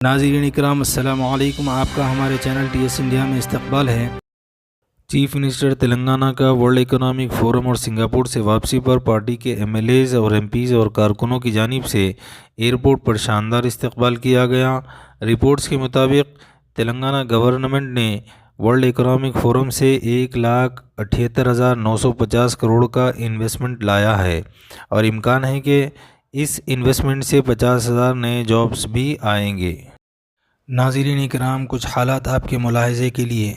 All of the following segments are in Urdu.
ناظرین اکرام السلام علیکم، آپ کا ہمارے چینل ٹی ایس انڈیا میں استقبال ہے۔ چیف منسٹر تلنگانہ کا ورلڈ اکنامک فورم اور سنگاپور سے واپسی پر پارٹی کے ایم ایل ایز اور ایم پیز اور کارکنوں کی جانب سے ایئرپورٹ پر شاندار استقبال کیا گیا۔ رپورٹس کے مطابق تلنگانہ گورنمنٹ نے ورلڈ اکنامک فورم سے 1,78,950 کروڑ کا انویسٹمنٹ لایا ہے اور امکان ہے کہ اس انویسٹمنٹ سے 50,000 نئے جابز بھی آئیں گے۔ ناظرین اکرام، کچھ حالات آپ کے ملاحظے کے لیے۔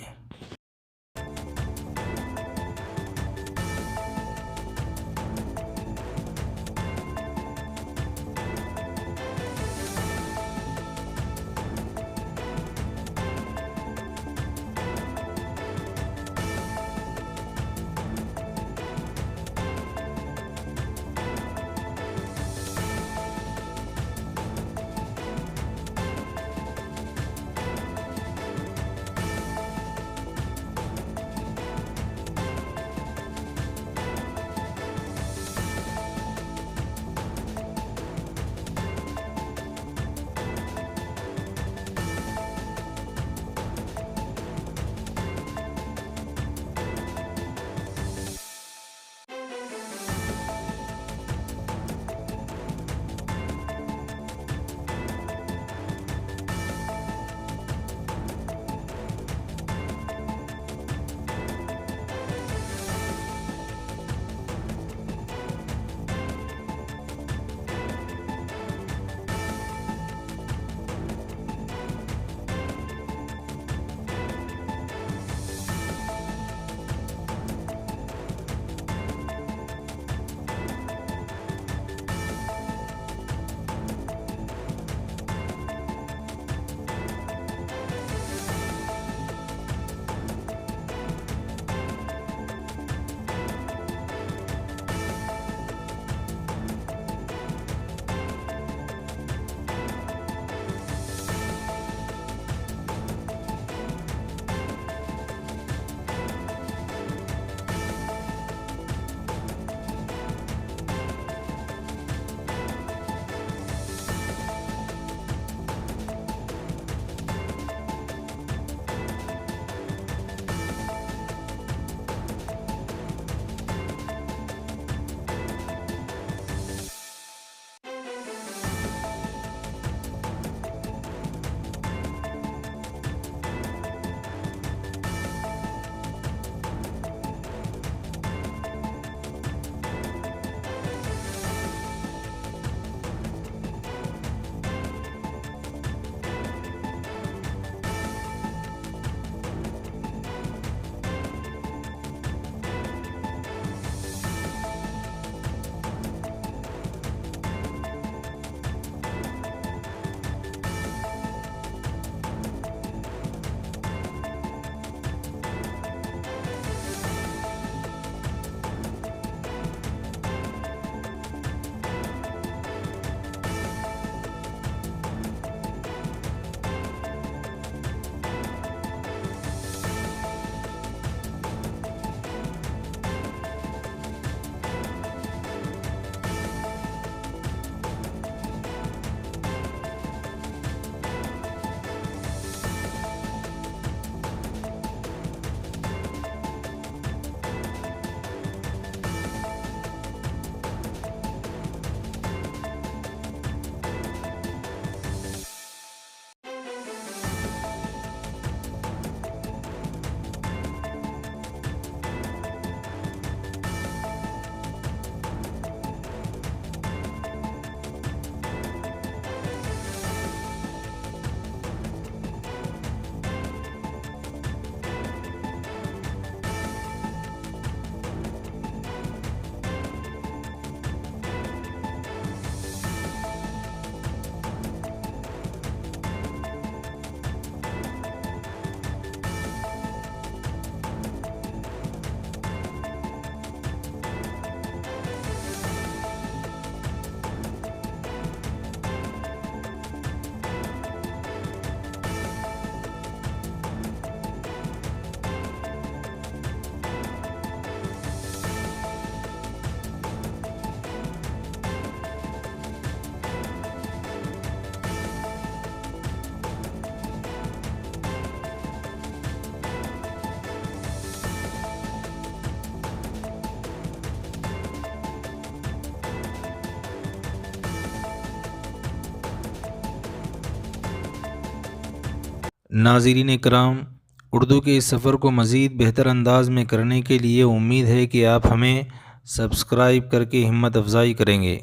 ناظرین کرام، اردو کے اس سفر کو مزید بہتر انداز میں کرنے کے لیے امید ہے کہ آپ ہمیں سبسکرائب کر کے ہمت افزائی کریں گے۔